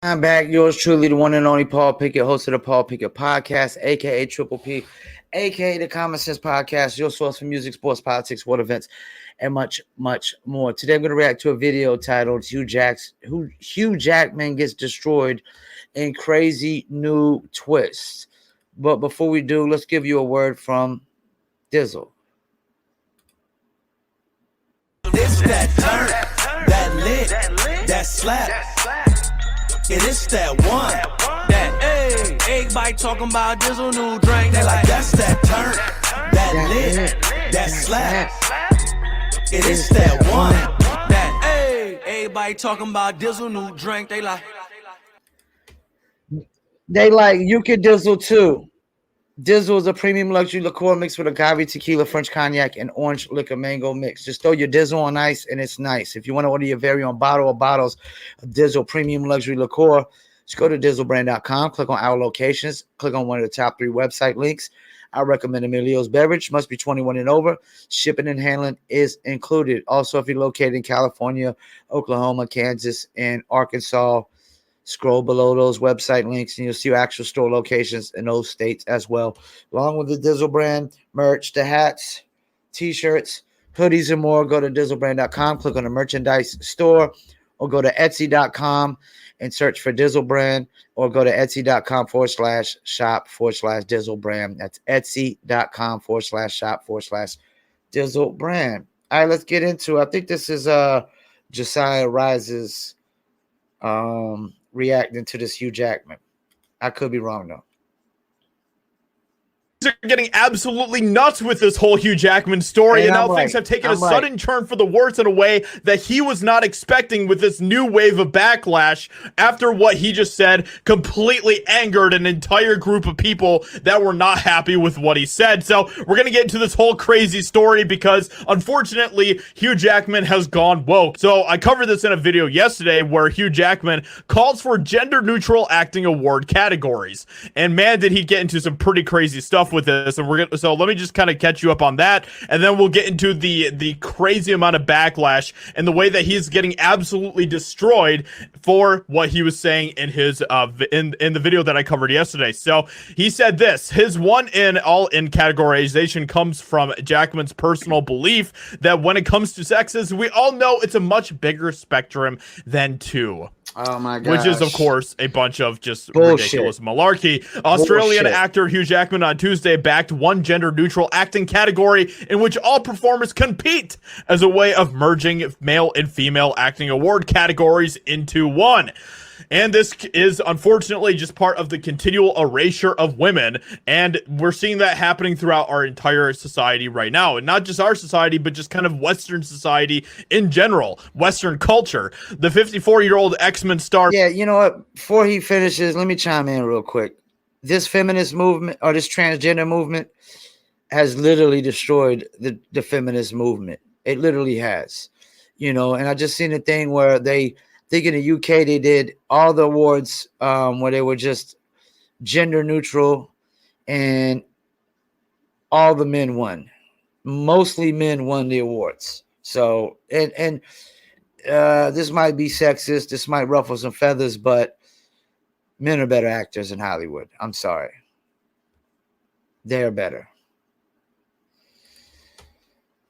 I'm back. Yours truly, the one and only Paul Pickett, host of the Paul Pickett Podcast, aka Triple P, aka the Common Sense Podcast, your source for music, sports, politics, world events, and much, much more. Today, I'm going to react to a video titled Hugh Jackman Gets Destroyed in Crazy New Twist. But before we do, let's give you a word from Dizzle. It's that turn, that lit, that slap. It is that one, that everybody talking about Dizzle new drink. They like, that's that turn, that lit, that slap. It is that one, that everybody talking about Dizzle new drink. They like You can Dizzle too. Dizzle is a premium luxury liqueur mixed with agave, tequila, French cognac, and orange liquor mango mix. Just throw your Dizzle on ice, and it's nice. If you want to order your very own bottle or bottles of Dizzle premium luxury liqueur, just go to DizzleBrand.com, click on our locations, click on one of the top 3 website links. I recommend Emilio's Beverage. Must be 21 and over. Shipping and handling is included. Also, if you're located in California, Oklahoma, Kansas, and Arkansas, scroll below those website links and you'll see actual store locations in those states as well. Along with the Dizzle brand merch, the hats, t-shirts, hoodies, and more, go to DizzleBrand.com, click on the merchandise store, or go to Etsy.com and search for Dizzle brand, or go to Etsy.com/shop/Dizzle brand. That's Etsy.com/shop/Dizzle brand. All right, let's get into it. I think this is Josiah Rise's reacting to this Hugh Jackman. I could be wrong though. Are getting absolutely nuts with this whole Hugh Jackman story, and now things have taken a sudden turn for the worse in a way that he was not expecting, with this new wave of backlash after what he just said completely angered an entire group of people that were not happy with what he said. So we're going to get into this whole crazy story because unfortunately Hugh Jackman has gone woke. So I covered this in a video yesterday where Hugh Jackman calls for gender neutral acting award categories, and man, did he get into some pretty crazy stuff with this. And so let me just kind of catch you up on that, and then we'll get into the crazy amount of backlash and the way that he's getting absolutely destroyed for what he was saying in his in the video that I covered yesterday. So he said this: his one in all in categorization comes from Jackman's personal belief that when it comes to sexes, we all know it's a much bigger spectrum than two. Oh my god! Which is, of course, a bunch of just bullshit. Ridiculous malarkey. Australian actor Hugh Jackman on Tuesday backed one gender-neutral acting category in which all performers compete as a way of merging male and female acting award categories into one. And this is unfortunately just part of the continual erasure of women, and we're seeing that happening throughout our entire society right now, and not just our society, but just kind of Western society in general, Western culture. The 54-year-old X-Men star. Yeah, you know what? Before he finishes, let me chime in real quick. This feminist movement, or this transgender movement, has literally destroyed the feminist movement. It literally has, you know. And I just seen a thing where I think in the UK they did all the awards where they were just gender neutral, and all the men won. Mostly men won the awards. So and this might be sexist, this might ruffle some feathers, but men are better actors in Hollywood. I'm sorry. They're better.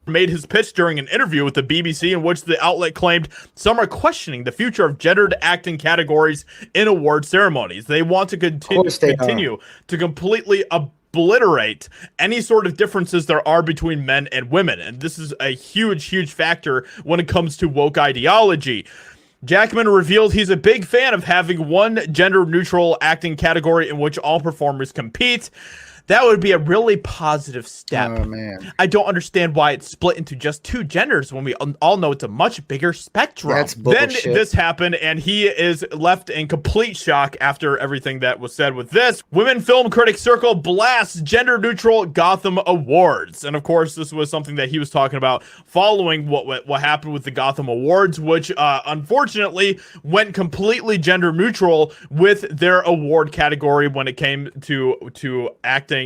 Made his pitch during an interview with the BBC in which the outlet claimed some are questioning the future of gendered acting categories in award ceremonies. They want to continue to completely obliterate any sort of differences there are between men and women. And this is a huge factor when it comes to woke ideology. Jackman revealed he's a big fan of having one gender-neutral acting category in which all performers compete. That would be a really positive step. Oh, man. I don't understand why it's split into just two genders when we all know it's a much bigger spectrum. That's bullshit. Then this happened, and he is left in complete shock after everything that was said with this. Women Film Critics Circle blasts gender-neutral Gotham Awards. And, of course, this was something that he was talking about following what happened with the Gotham Awards, which, unfortunately, went completely gender-neutral with their award category when it came to acting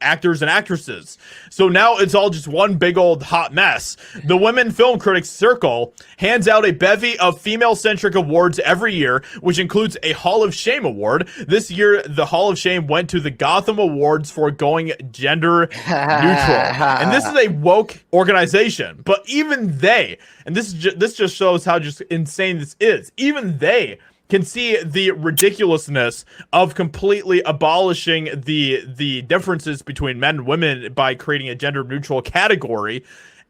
actors and actresses. So now it's all just one big old hot mess. The Women Film Critics Circle hands out a bevy of female-centric awards every year, which includes a Hall of Shame award. This year, the Hall of Shame went to the Gotham Awards for going gender neutral. And this is a woke organization, but even they, and this just shows how just insane this is, even they can see the ridiculousness of completely abolishing the differences between men and women by creating a gender neutral category.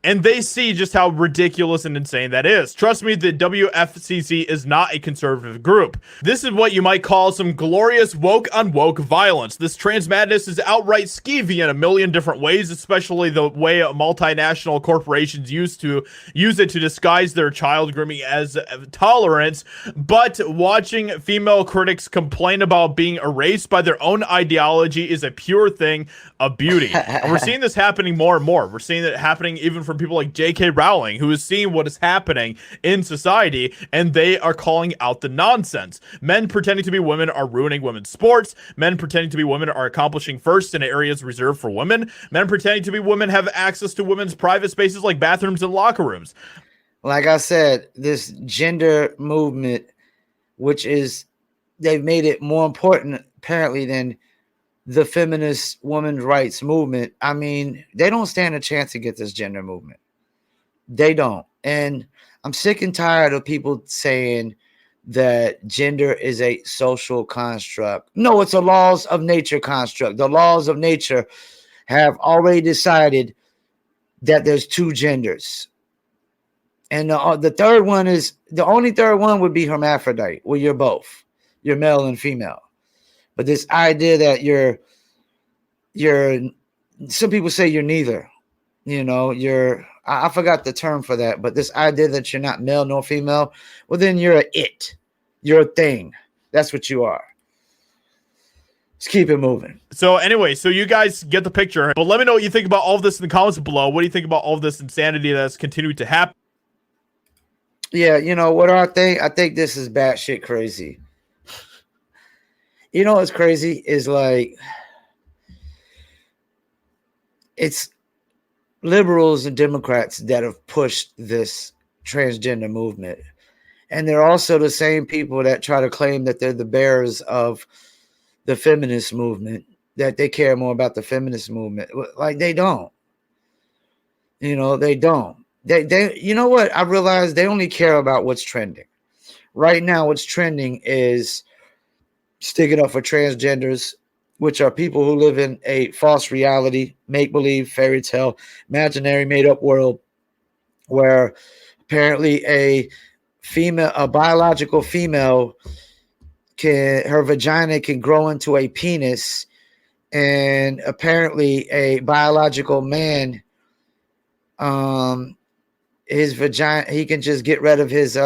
And they see just how ridiculous and insane that is. Trust me, the WFCC is not a conservative group. This is what you might call some glorious woke on woke violence. This trans madness is outright skeevy in a million different ways, especially the way multinational corporations use it to disguise their child grooming as tolerance. But watching female critics complain about being erased by their own ideology is a pure thing of beauty. And we're seeing this happening more and more. We're seeing it happening even from people like J.K. Rowling, who is seeing what is happening in society, and they are calling out the nonsense. Men pretending to be women are ruining women's sports. Men pretending to be women are accomplishing firsts in areas reserved for women. Men pretending to be women have access to women's private spaces like bathrooms and locker rooms. Like I said, this gender movement, which is, they've made it more important apparently than the feminist women's rights movement. I mean, they don't stand a chance to get this gender movement. They don't. And I'm sick and tired of people saying that gender is a social construct. No, it's a laws of nature construct. The laws of nature have already decided that there's two genders. And the third one is, the only third one would be hermaphrodite, where you're both. You're male and female. But this idea that you're some people say you're neither, you know, I forgot the term for that, but this idea that you're not male nor female, well, then you're you're a thing. That's what you are. Let's keep it moving. So anyway, so you guys get the picture, but let me know what you think about all of this in the comments below. What do you think about all of this insanity that's continued to happen? Yeah, you know what I think? I think this is batshit crazy. You know what's crazy is, like, it's liberals and Democrats that have pushed this transgender movement. And they're also the same people that try to claim that they're the bearers of the feminist movement, that they care more about the feminist movement. Like, they don't. You know, they don't. They you know what? I realized they only care about what's trending. Right now, what's trending is sticking up for transgenders, which are people who live in a false reality, make-believe, fairy tale, imaginary, made-up world where apparently a biological female her vagina can grow into a penis, and apparently a biological man, his vagina, he can just get rid of his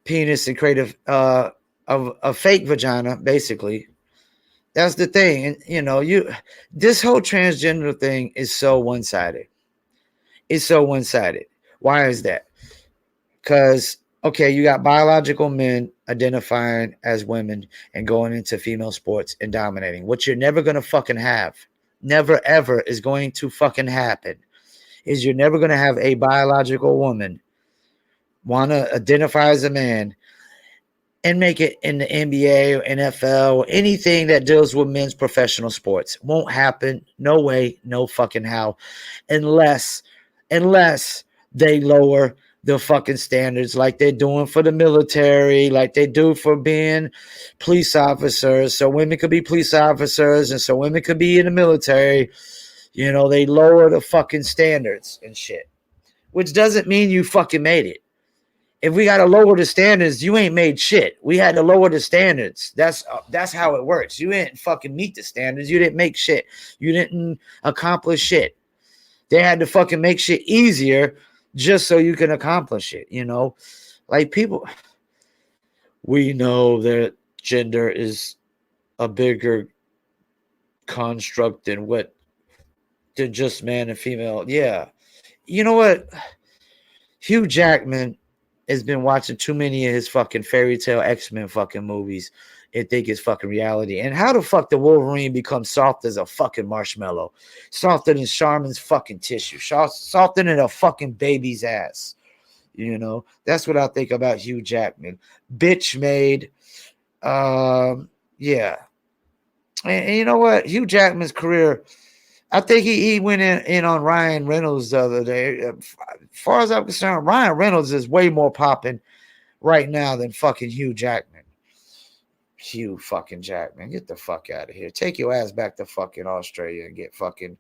penis and create a fake vagina, basically. That's the thing. And you know, this whole transgender thing is so one-sided. It's so one-sided. Why is that? Because, okay, you got biological men identifying as women and going into female sports and dominating. What you're never going to fucking have, never ever is going to fucking happen, is you're never going to have a biological woman want to identify as a man and make it in the NBA or NFL or anything that deals with men's professional sports. Won't happen. No way, no fucking how. Unless they lower the fucking standards like they're doing for the military, like they do for being police officers. So women could be police officers and so women could be in the military. You know, they lower the fucking standards and shit, which doesn't mean you fucking made it. If we got to lower the standards, you ain't made shit. We had to lower the standards. That's how it works. You didn't fucking meet the standards. You didn't make shit. You didn't accomplish shit. They had to fucking make shit easier just so you can accomplish it, you know? Like, people, we know that gender is a bigger construct than just man and female. Yeah. You know what? Hugh Jackman has been watching too many of his fucking fairy tale X-Men fucking movies. and think it's fucking reality. And how the fuck did Wolverine become soft as a fucking marshmallow? Softer than Charmin's fucking tissue. Softer than a fucking baby's ass. You know, that's what I think about Hugh Jackman. Bitch made. Yeah. And you know what? Hugh Jackman's career, I think he went in on Ryan Reynolds the other day. As far as I'm concerned, Ryan Reynolds is way more popping right now than fucking Hugh Jackman. Hugh fucking Jackman. Get the fuck out of here. Take your ass back to fucking Australia and get fucking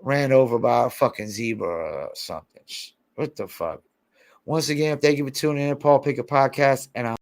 ran over by a fucking zebra or something. What the fuck? Once again, thank you for tuning in. Paul Pickett Podcast, and